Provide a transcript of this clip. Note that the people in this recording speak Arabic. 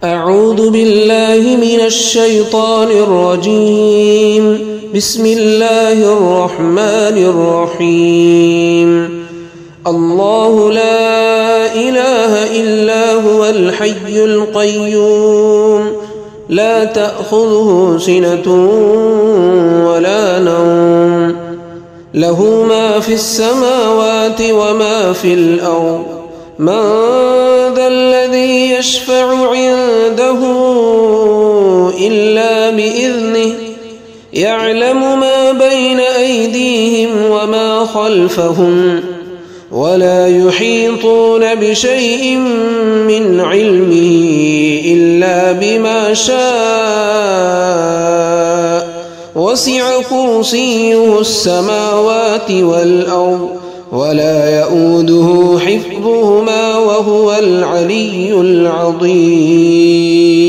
أعوذ بالله من الشيطان الرجيم. بسم الله الرحمن الرحيم. الله لا إله إلا هو الحي القيوم لا تأخذه سنة ولا نوم له ما في السماوات وما في الأرض من ذا الذي يشفع عنده إلا بإذنه يعلم ما بين أيديهم وما خلفهم ولا يحيطون بشيء من علمه إلا بما شاء وسع كرسيه السماوات والأرض ولا يؤوده حفظهما وهو العلي العظيم.